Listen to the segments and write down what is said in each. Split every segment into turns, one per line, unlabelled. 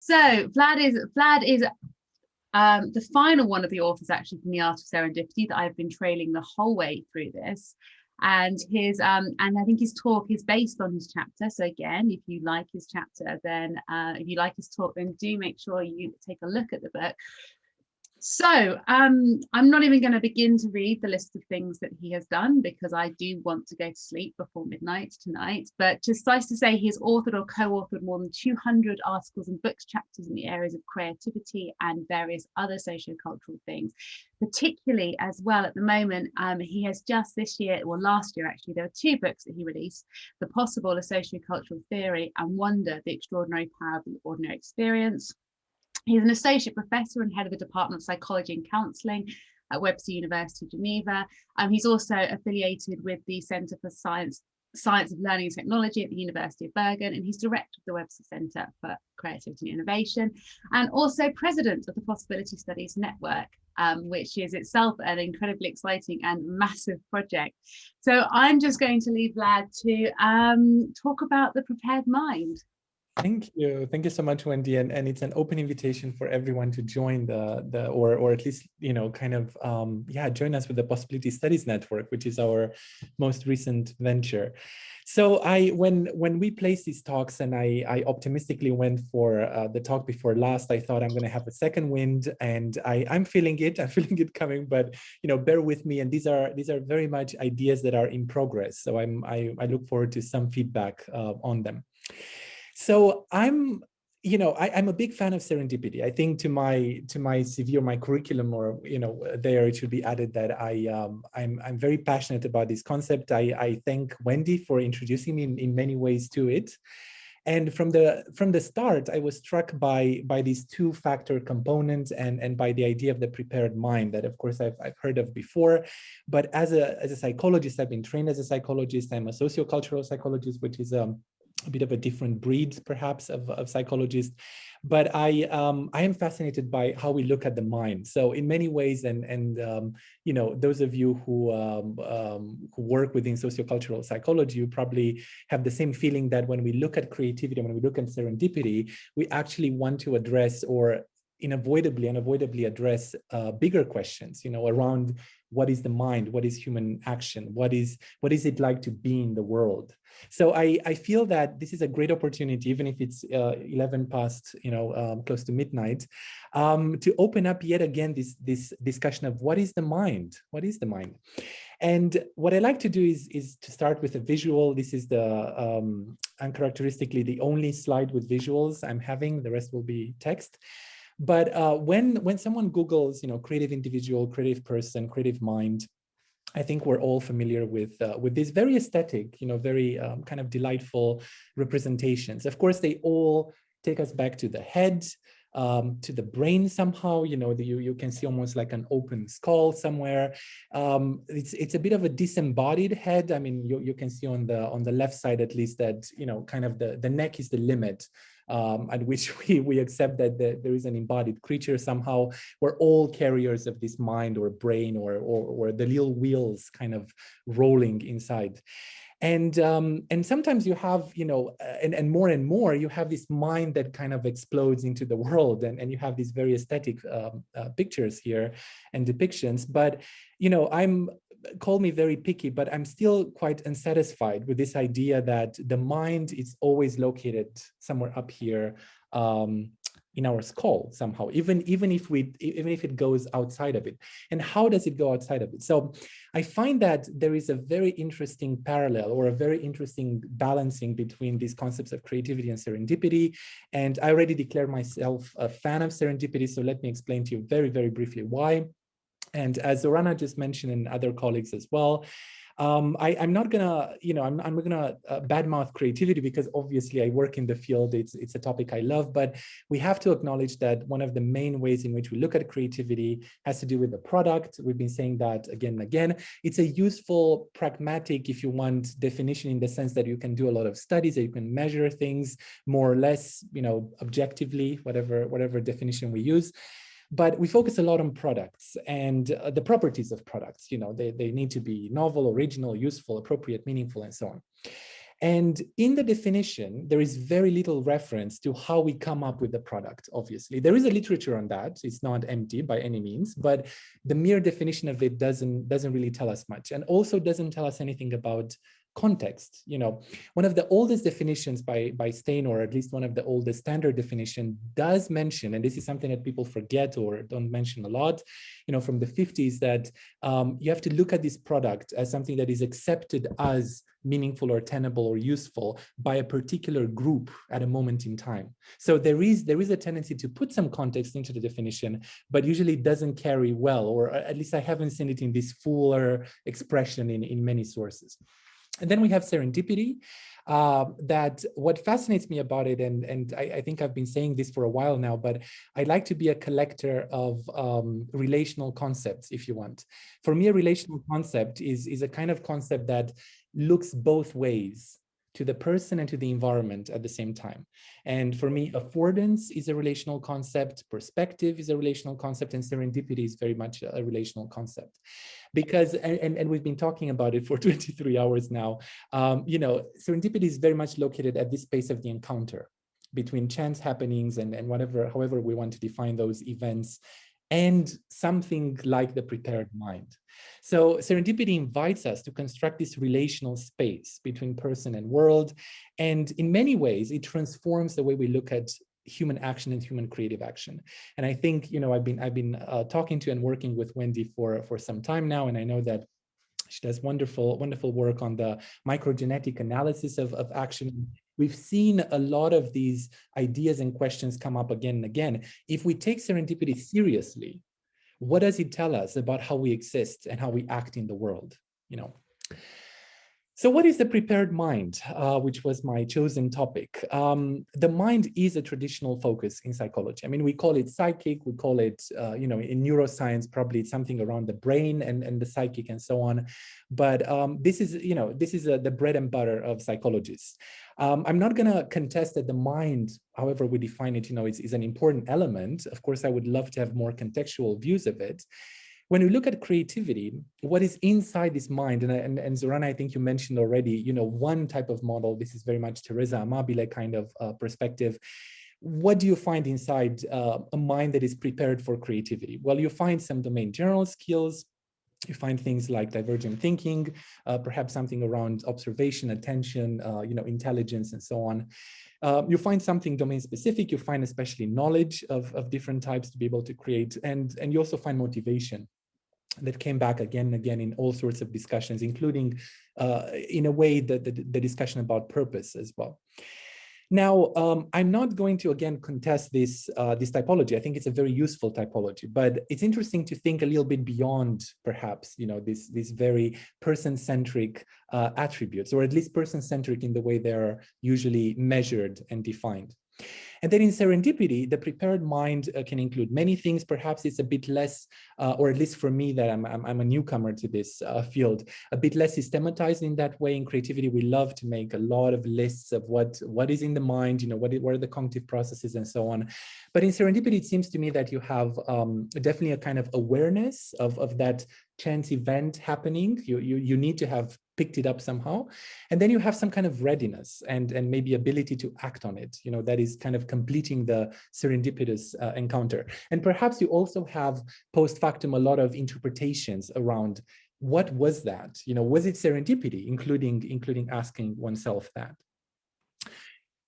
Vlad is the final one of the authors actually from the Art of Serendipity that I've been trailing the whole way through this. And his and I think his talk is based on his chapter. So again, if you like his chapter, then if you like his talk, then do make sure you take a look at the book. So I'm not even going to begin to read the list of things that he has done, because I do want to go to sleep before midnight tonight. But just suffice to say, he has authored or co-authored more than 200 articles and books, chapters in the areas of creativity and various other sociocultural things. Particularly as well at the moment, he has just this year, or last year actually, there were 2 books that he released: The Possible, A Sociocultural Theory, and Wonder, The Extraordinary Power of the Ordinary Experience. He's an associate professor and head of the Department of Psychology and Counselling at Webster University Geneva. He's also affiliated with the Center for Science of Learning and Technology at the University of Bergen, and he's director of the Webster Center for Creativity and Innovation, and also president of the Possibility Studies Network, which is itself an incredibly exciting and massive project. So I'm just going to leave Vlad to talk about the prepared mind.
Thank you. Thank you so much, Wendy. And it's an open invitation for everyone to join or at least, kind of, join us with the Possibility Studies Network, which is our most recent venture. So when we placed these talks, and I optimistically went for the talk before last, I thought I'm going to have a second wind, and I'm feeling it. I'm feeling it coming, but bear with me. And these are very much ideas that are in progress. So I look forward to some feedback on them. So I'm a big fan of serendipity. I think to my CV or my curriculum, or there it should be added that I'm very passionate about this concept. I thank Wendy for introducing me in many ways to it. And from the start, I was struck by these 2-factor components and by the idea of the prepared mind that, of course, I've heard of before. But as a psychologist, I've been trained as a psychologist. I'm a sociocultural psychologist, which is a bit of a different breed, perhaps, of psychologists. But I am fascinated by how we look at the mind. So in many ways, and those of you who work within sociocultural psychology, you probably have the same feeling that when we look at creativity, when we look at serendipity, we actually want to address, or unavoidably address bigger questions, around what is the mind, what is human action, what is it like to be in the world. So I feel that this is a great opportunity, even if it's 11 past, close to midnight, to open up yet again this discussion of what is the mind, And what I like to do is to start with a visual. This is uncharacteristically the only slide with visuals I'm having. The rest will be text. But when someone Googles, creative individual, creative person, creative mind, I think we're all familiar with these very aesthetic, very kind of delightful representations. Of course, they all take us back to the head, to the brain somehow. You can see almost like an open skull somewhere. It's a bit of a disembodied head. I mean, you can see on the left side at least that kind of the neck is the limit. At which we accept that there is an embodied creature somehow. We're all carriers of this mind or brain or the little wheels kind of rolling inside. And sometimes you have, and more, you have this mind that kind of explodes into the world, and you have these very aesthetic pictures here and depictions. But, call me very picky, but I'm still quite unsatisfied with this idea that the mind is always located somewhere up here in our skull somehow, even if it goes outside of it. And how does it go outside of it? So I find that there is a very interesting parallel, or a very interesting balancing between these concepts of creativity and serendipity. And I already declared myself a fan of serendipity, so let me explain to you very, very briefly why. And as Zorana just mentioned, and other colleagues as well, I'm not gonna, I'm not gonna badmouth creativity, because obviously I work in the field. It's a topic I love, but we have to acknowledge that one of the main ways in which we look at creativity has to do with the product. We've been saying that again and again. It's a useful, pragmatic, if you want, definition, in the sense that you can do a lot of studies, that you can measure things more or less, objectively, whatever definition we use. But we focus a lot on products and the properties of products. They need to be novel, original, useful, appropriate, meaningful, and so on. And in the definition, there is very little reference to how we come up with the product, obviously. There is a literature on that. It's not empty by any means, but the mere definition of it doesn't really tell us much, and also doesn't tell us anything about context. You know, one of the oldest definitions by Stein, or at least one of the oldest standard definition, does mention, and this is something that people forget or don't mention a lot, you know, from the 50s, that you have to look at this product as something that is accepted as meaningful or tenable or useful by a particular group at a moment in time. So there is a tendency to put some context into the definition, but usually it doesn't carry well, or at least I haven't seen it in this fuller expression in many sources. And then we have serendipity. That what fascinates me about it, and I think I've been saying this for a while now, but I like to be a collector of relational concepts, if you want. For me, a relational concept is a kind of concept that looks both ways, to the person and to the environment at the same time. And for me, affordance is a relational concept, perspective is a relational concept, and serendipity is very much a relational concept. Because, and we've been talking about it for 23 hours now, you know, serendipity is very much located at this space of the encounter between chance happenings and however we want to define those events, and something like the prepared mind. So serendipity invites us to construct this relational space between person and world. And in many ways, it transforms the way we look at human action and human creative action. And I think, you know, I've been talking to and working with Wendy for some time now, and I know that she does wonderful work on the microgenetic analysis of action. We've seen a lot of these ideas and questions come up again and again. If we take serendipity seriously, what does it tell us about how we exist and how we act in the world? You know. So what is the prepared mind, which was my chosen topic? The mind is a traditional focus in psychology. I mean, we call it psychic, we call it, you know, in neuroscience, probably it's something around the brain and the psychic and so on. But this is, you know, this is the bread and butter of psychologists. I'm not going to contest that the mind, however we define it, you know, is an important element. Of course, I would love to have more contextual views of it. When we look at creativity, what is inside this mind, and Zorana, I think you mentioned already, you know, one type of model, this is very much Teresa Amabile kind of perspective. What do you find inside a mind that is prepared for creativity? Well, you find some domain general skills. You find things like divergent thinking, perhaps something around observation, attention, you know, intelligence, and so on. You find something domain specific. You find especially knowledge of different types to be able to create, and you also find motivation that came back again and again in all sorts of discussions, including, in a way, the discussion about purpose as well. Now, I'm not going to, again, contest this typology. I think it's a very useful typology, but it's interesting to think a little bit beyond, perhaps, you know, these very person-centric attributes, or at least person-centric in the way they're usually measured and defined. And then in serendipity, the prepared mind can include many things. Perhaps it's a bit less, or at least for me, that I'm a newcomer to this field, a bit less systematized in that way. In creativity, we love to make a lot of lists of what is in the mind, you know, what are the cognitive processes and so on. But in serendipity, it seems to me that you have definitely a kind of awareness of that chance event happening. You need to have picked it up somehow. And then you have some kind of readiness and maybe ability to act on it, you know, that is kind of completing the serendipitous encounter. And perhaps you also have post factum a lot of interpretations around what was that, you know, was it serendipity, including asking oneself that.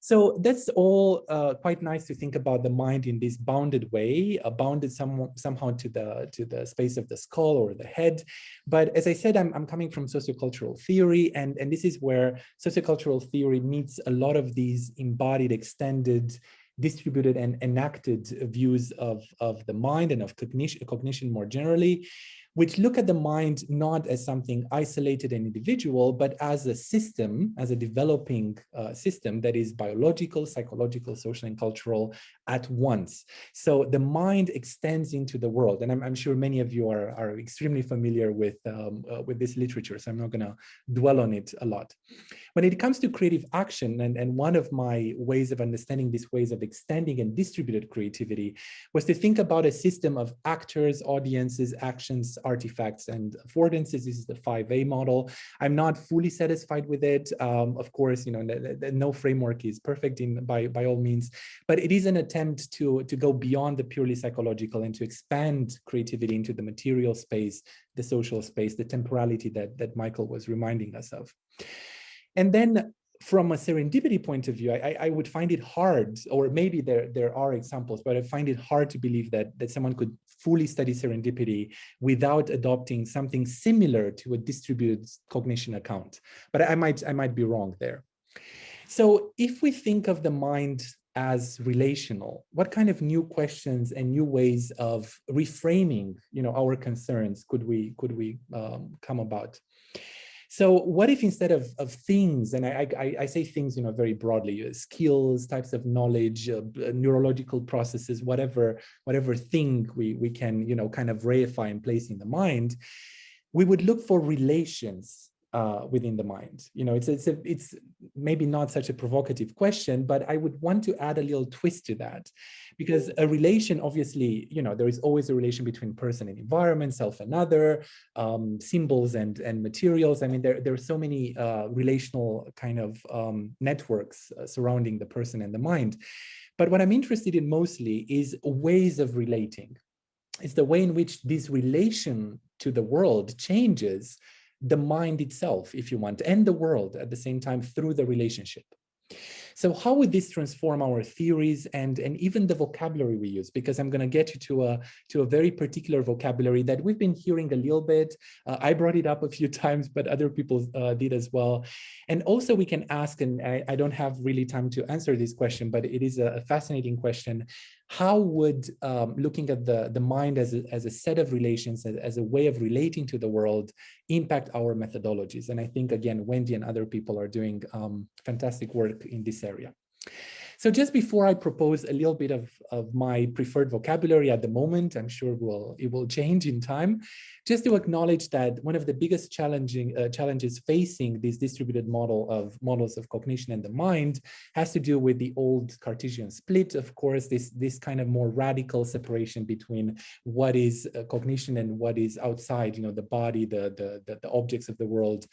So that's all quite nice to think about the mind in this bounded way, bounded somehow to the space of the skull or the head. But as I said, I'm coming from sociocultural theory, and this is where sociocultural theory meets a lot of these embodied, extended, distributed, and enacted views of the mind and of cognition more generally, which look at the mind not as something isolated and individual, but as a system, as a developing system that is biological, psychological, social, and cultural at once. So the mind extends into the world. And I'm sure many of you are extremely familiar with this literature, so I'm not going to dwell on it a lot. When it comes to creative action, and one of my ways of understanding these ways of extending and distributed creativity was to think about a system of actors, audiences, actions, artifacts, and affordances. This is the 5A model. I'm not fully satisfied with it. Of course, no framework is perfect by all means, but it is an attempt to go beyond the purely psychological and to expand creativity into the material space, the social space, the temporality that Michael was reminding us of. And then from a serendipity point of view, I would find it hard, or maybe there are examples, but I find it hard to believe that someone could fully study serendipity without adopting something similar to a distributed cognition account. But I might be wrong there. So if we think of the mind as relational, what kind of new questions and new ways of reframing, our concerns could we come about? So what if instead of things, and I say things, very broadly, skills, types of knowledge, neurological processes, whatever thing we can, kind of reify and place in the mind, we would look for relations within the mind. It's maybe not such a provocative question, but I would want to add a little twist to that, because a relation, obviously, there is always a relation between person and environment, self and other, symbols and materials. I mean, there are so many relational kind of networks surrounding the person and the mind. But what I'm interested in mostly is ways of relating. It's the way in which this relation to the world changes the mind itself, if you want, and the world at the same time through the relationship. So how would this transform our theories and even the vocabulary we use? Because I'm going to get you to a very particular vocabulary that we've been hearing a little bit. I brought it up a few times, but other people did as well. And also we can ask, and I don't have really time to answer this question, but it is a fascinating question. How would looking at the mind as a set of relations, as a way of relating to the world, impact our methodologies? And I think, again, Wendy and other people are doing fantastic work in this area. So just before I propose a little bit of my preferred vocabulary at the moment, I'm sure it will change in time, just to acknowledge that one of the biggest challenges facing this distributed models of cognition and the mind has to do with the old Cartesian split. Of course, this kind of more radical separation between what is cognition and what is outside, the body, the objects of the world,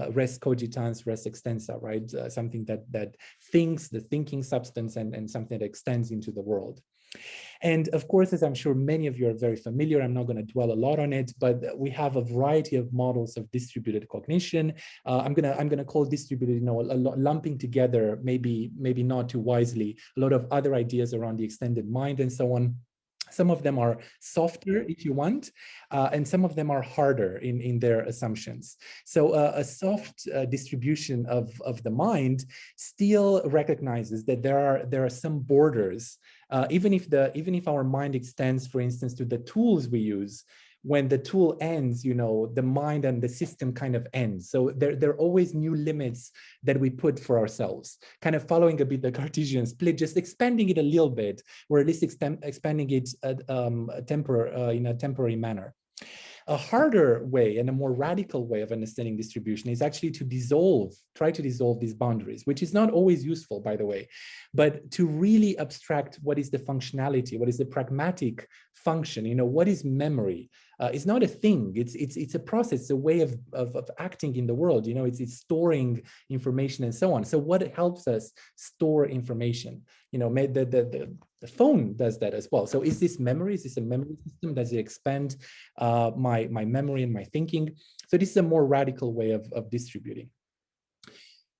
res cogitans, res extensa, right? Something that thinks, the thinking substance, and something that extends into the world. And of course, as I'm sure many of you are very familiar, I'm not going to dwell a lot on it, but we have a variety of models of distributed cognition. I'm gonna call distributed, lumping together, maybe not too wisely, a lot of other ideas around the extended mind and so on. Some of them are softer, if you want, and some of them are harder in their assumptions. So a soft distribution of the mind still recognizes that there are some borders, even if our mind extends, for instance, to the tools we use. When the tool ends, the mind and the system kind of ends. So there are always new limits that we put for ourselves, kind of following a bit the Cartesian split, just expanding it a little bit, or at least expanding it in a temporary manner. A harder way and a more radical way of understanding distribution is actually to try to dissolve these boundaries, which is not always useful, by the way, but to really abstract what is the functionality, what is the pragmatic function, what is memory? It's not a thing, it's a process, a way of acting in the world, it's storing information and so on. So what helps us store information? The phone does that as well. So is this memory? Is this a memory system? Does it expand my memory and my thinking? So this is a more radical way of distributing.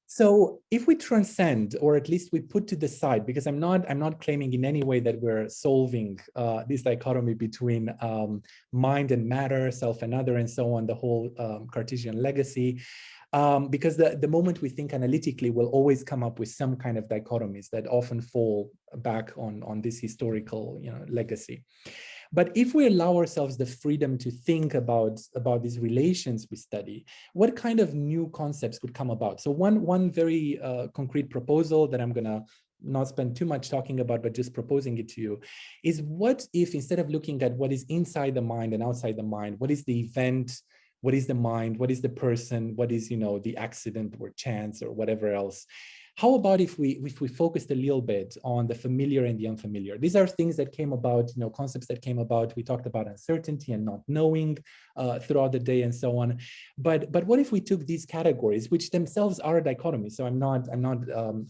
So if we transcend, or at least we put to the side, because I'm not claiming in any way that we're solving this dichotomy between mind and matter, self and other, and so on, the whole Cartesian legacy. Because the moment we think analytically, we'll always come up with some kind of dichotomies that often fall back on this historical legacy. But if we allow ourselves the freedom to think about these relations we study, what kind of new concepts could come about? So one very concrete proposal that I'm going to not spend too much talking about, but just proposing it to you, is what if, instead of looking at what is inside the mind and outside the mind, what is the event, what is the mind, what is the person, what is the accident or chance or whatever else, How about if we focused a little bit on the familiar and the unfamiliar? These are things that came about, concepts that came about. We talked about uncertainty and not knowing throughout the day and so on. But what if we took these categories, which themselves are a dichotomy? So I'm not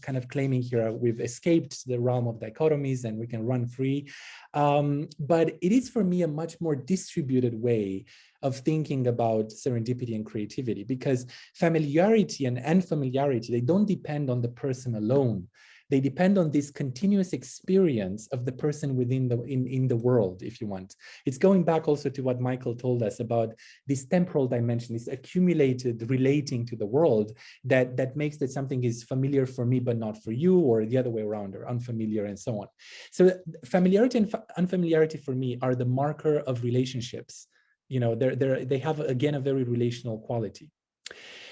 kind of claiming here we've escaped the realm of dichotomies and we can run free. But it is for me a much more distributed way of thinking about serendipity and creativity, because familiarity and unfamiliarity, they don't depend on the person alone. They depend on this continuous experience of the person within in the world, if you want. It's going back also to what Michael told us about this temporal dimension, this accumulated relating to the world that makes that something is familiar for me but not for you, or the other way around, or unfamiliar and so on. So familiarity and unfamiliarity for me are the marker of relationships. They have, again, a very relational quality.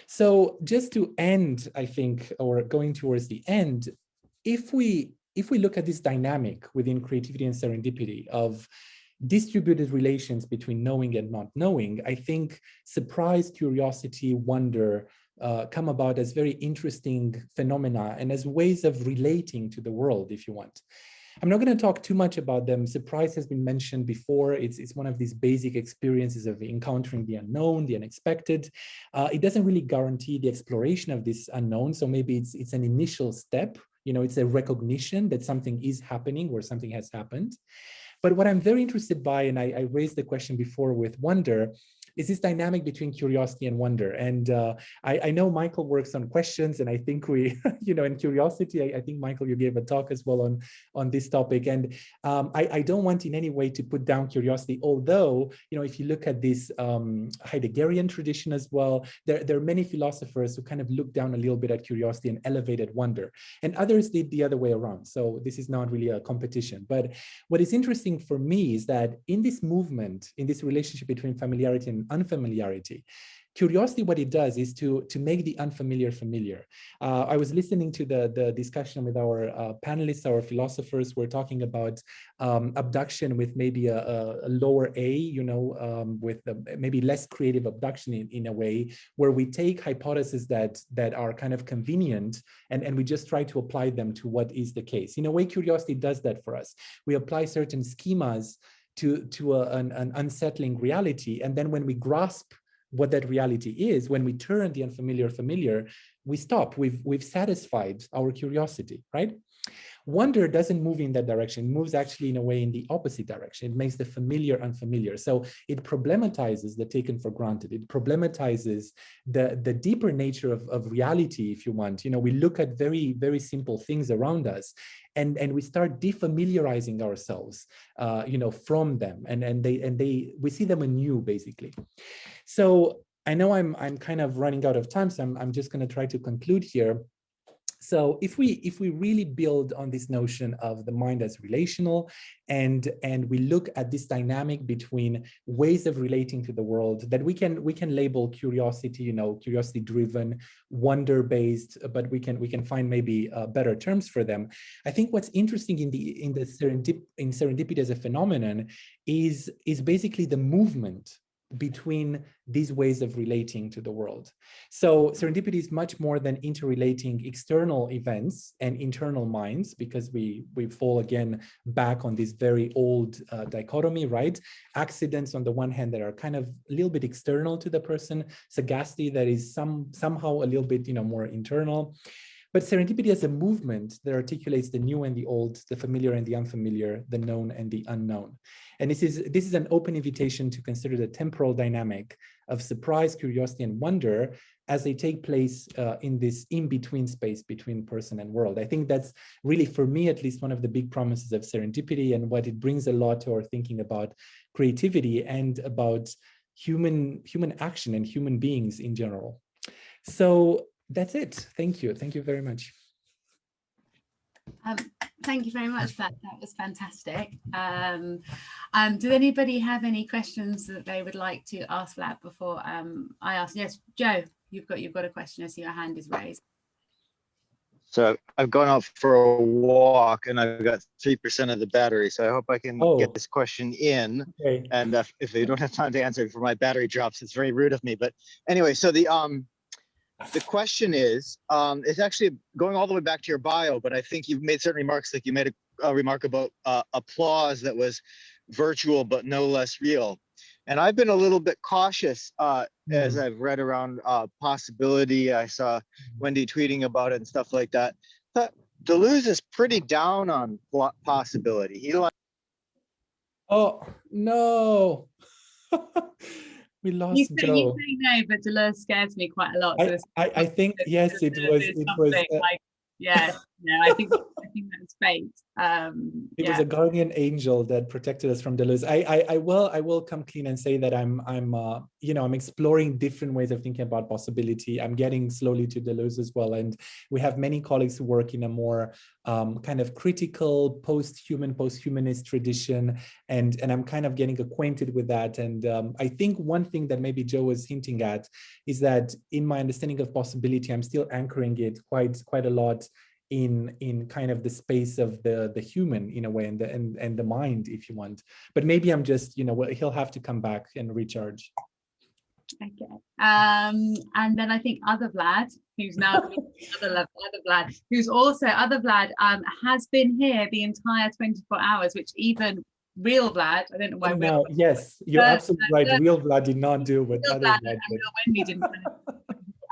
So just to end, I think, or going towards the end, if we look at this dynamic within creativity and serendipity of distributed relations between knowing and not knowing, I think surprise, curiosity, wonder come about as very interesting phenomena and as ways of relating to the world, if you want. I'm not going to talk too much about them. Surprise has been mentioned before. It's one of these basic experiences of encountering the unknown, the unexpected. It doesn't really guarantee the exploration of this unknown. So maybe it's an initial step. It's a recognition that something is happening or something has happened. But what I'm very interested by, and I raised the question before with wonder, is this dynamic between curiosity and wonder. And I know Michael works on questions, and I think we, in curiosity, I think, Michael, you gave a talk as well on this topic. And I don't want in any way to put down curiosity, although, if you look at this Heideggerian tradition as well, there are many philosophers who kind of look down a little bit at curiosity and elevated wonder, and others did the other way around. So this is not really a competition. But what is interesting for me is that in this movement, in this relationship between familiarity and unfamiliarity, curiosity, what it does is to make the unfamiliar familiar. I was listening to the discussion with our panelists, our philosophers. We're talking about abduction with maybe a lower A, with maybe less creative abduction in a way, where we take hypotheses that are kind of convenient and we just try to apply them to what is the case. In a way, curiosity does that for us. We apply certain schemas to an unsettling reality. And then when we grasp what that reality is, when we turn the unfamiliar familiar, we stop. We've satisfied our curiosity, right? Wonder doesn't move in that direction. It moves actually in a way in the opposite direction. It makes the familiar unfamiliar. So it problematizes the taken for granted. It problematizes the deeper nature of reality, if you want. We look at very, very simple things around us, and we start defamiliarizing ourselves, from them, and we see them anew, basically. So I know I'm kind of running out of time, so I'm just going to try to conclude here. So if we really build on this notion of the mind as relational, and we look at this dynamic between ways of relating to the world that we can label curiosity, curiosity driven, wonder based, but we can find maybe better terms for them. I think what's interesting in serendipity as a phenomenon is basically the movement between these ways of relating to the world. So serendipity is much more than interrelating external events and internal minds, because we fall again back on this very old dichotomy, right? Accidents on the one hand that are kind of a little bit external to the person, sagacity that is somehow a little bit more internal. But serendipity as a movement that articulates the new and the old, the familiar and the unfamiliar, the known and the unknown. And this is an open invitation to consider the temporal dynamic of surprise, curiosity, and wonder as they take place in this in-between space between person and world. I think that's really, for me at least, one of the big promises of serendipity, and what it brings a lot to our thinking about creativity and about human action and human beings in general. So that's it. Thank you. Thank you very much.
Thank you very much, Vlad. That was fantastic. Does anybody have any questions that they would like to ask Vlad before I ask? Yes, Joe, you've got a question. I see your hand is raised.
So I've gone out for a walk and I've got 3% of the battery. So I hope I can get this question in. Okay. And if you don't have time to answer it before my battery drops, it's very rude of me. But anyway, so the question is, it's actually going all the way back to your bio, but I think you've made certain remarks, like you made a remark about applause that was virtual but no less real. And I've been a little bit cautious as I've read around possibility. I saw Wendy tweeting about it and stuff like that. But Deleuze is pretty down on possibility. He like.
Oh no, we lost
You
Joe.
say no, but Deleuze scares me quite a lot. So
I think yes, it was
like, yeah, no, I think that's fate.
It was a guardian angel that protected us from Deleuze. I will come clean and say that I'm I'm exploring different ways of thinking about possibility. I'm getting slowly to Deleuze as well, and we have many colleagues who work in a more kind of critical post-humanist tradition, and I'm kind of getting acquainted with that. And I think one thing that maybe Joe was hinting at is that in my understanding of possibility, I'm still anchoring it quite a lot in kind of the space of the human in a way, and the mind, if you want. But maybe I'm just, he'll have to come back and recharge.
Okay. And then I think other Vlad, who's now other Vlad, has been here the entire 24 hours, which even real Vlad, I don't know why.
No, yes, you're absolutely right. Real Vlad did not do what other Vlad did.
Real Wendy didn't.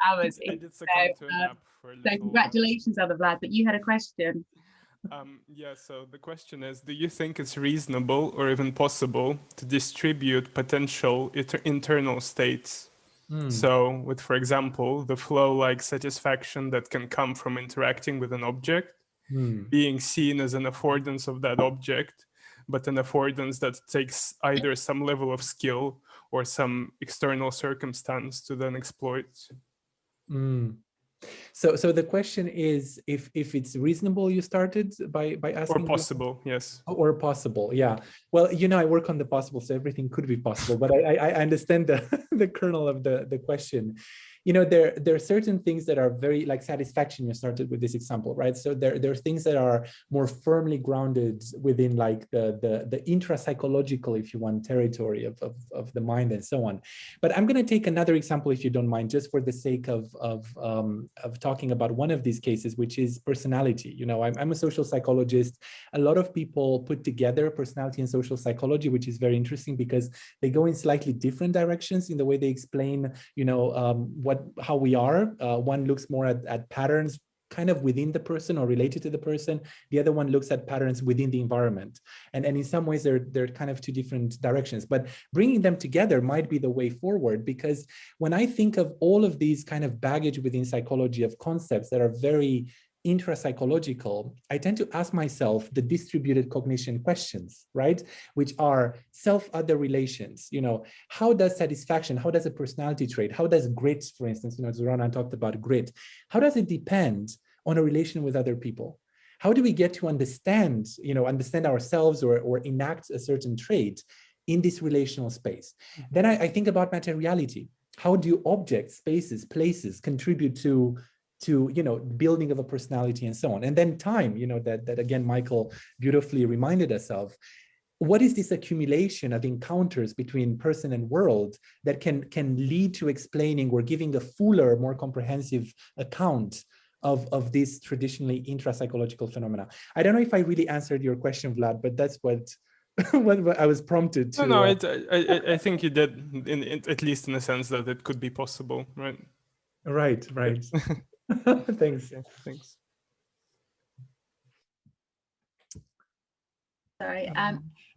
Hours.
I did succumb to a nap for a little.
So congratulations, other Vlad, but you had a question.
Yeah, so the question is, do you think it's reasonable or even possible to distribute potential internal states? So with, for example, the flow-like satisfaction that can come from interacting with an object, being seen as an affordance of that object, but an affordance that takes either some level of skill or some external circumstance to then exploit.
So the question is if it's reasonable, you started by asking.
Or possible, yes.
Or possible, yeah. Well, I work on the possible, so everything could be possible, but I understand the kernel of the question. There are certain things that are very, like satisfaction. You started with this example, right? So there are things that are more firmly grounded within like the intrapsychological, if you want, territory of the mind and so on. But I'm going to take another example, if you don't mind, just for the sake of talking about one of these cases, which is personality. I'm a social psychologist. A lot of people put together personality and social psychology, which is very interesting because they go in slightly different directions in the way they explain, how we are. One looks more at patterns kind of within the person or related to the person. The other one looks at patterns within the environment. And in some ways, they're kind of two different directions. But bringing them together might be the way forward, because when I think of all of these kind of baggage within psychology of concepts that are very intrapsychological, I tend to ask myself the distributed cognition questions, right? Which are self-other relations. How does satisfaction, how does a personality trait, how does grit, for instance, Zorana talked about grit, how does it depend on a relation with other people? How do we get to understand ourselves or enact a certain trait in this relational space? Then I think about materiality. How do objects, spaces, places contribute to building of a personality and so on? And then time, that again, Michael beautifully reminded us of. What is this accumulation of encounters between person and world that can lead to explaining or giving a fuller, more comprehensive account of these traditionally intrapsychological phenomena? I don't know if I really answered your question, Vlad, but that's what I was prompted to.
No, I think you did, at least in the sense that it could be possible, right?
Right. Thanks.
Thanks.
Sorry.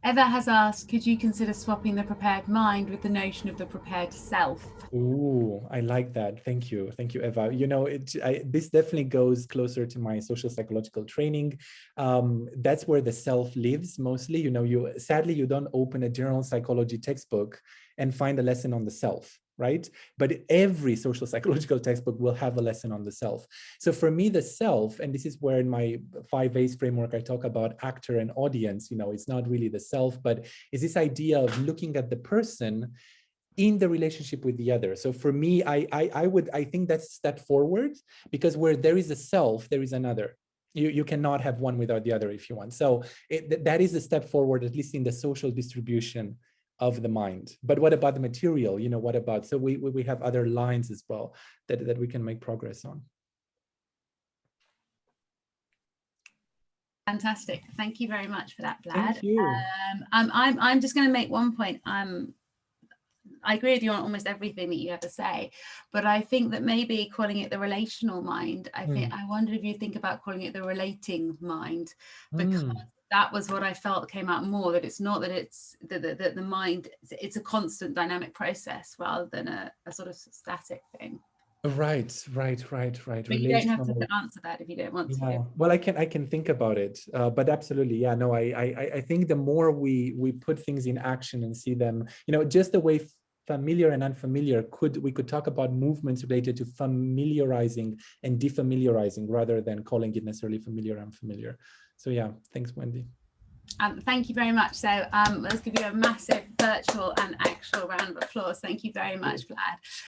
Eva has asked, could you consider swapping the prepared mind with the notion of the prepared self?
Ooh, I like that. Thank you, Eva. This definitely goes closer to my social psychological training. That's where the self lives mostly. Sadly, you don't open a general psychology textbook and find a lesson on the self, right? But every social psychological textbook will have a lesson on the self. So for me, the self, and this is where in my 5 A's framework, I talk about actor and audience, it's not really the self, but it's this idea of looking at the person in the relationship with the other. So for me, I think that's a step forward, because where there is a self, there is another. You cannot have one without the other if you want. So that is a step forward, at least in the social distribution of the mind. But what about the material? You know, what about, so we have other lines as well that we can make progress on.
Fantastic. Thank you very much for that, Vlad.
Thank you.
I'm just going to make one point. I agree with you on almost everything that you have to say, but I think that maybe calling it the relational mind, I wonder if you think about calling it the relating mind, because that was what I felt came out more, that it's not that it's the mind, it's a constant dynamic process rather than a sort of static thing.
Right.
But you don't have to answer that if you don't want to.
Well, I can think about it, but absolutely, yeah. No, I think the more we put things in action and see them, you know, just the way familiar and unfamiliar, we could talk about movements related to familiarizing and defamiliarizing rather than calling it necessarily familiar or unfamiliar. So yeah, thanks, Wendy.
Thank you very much. So let's give you a massive virtual and actual round of applause. Thank you very much, Vlad.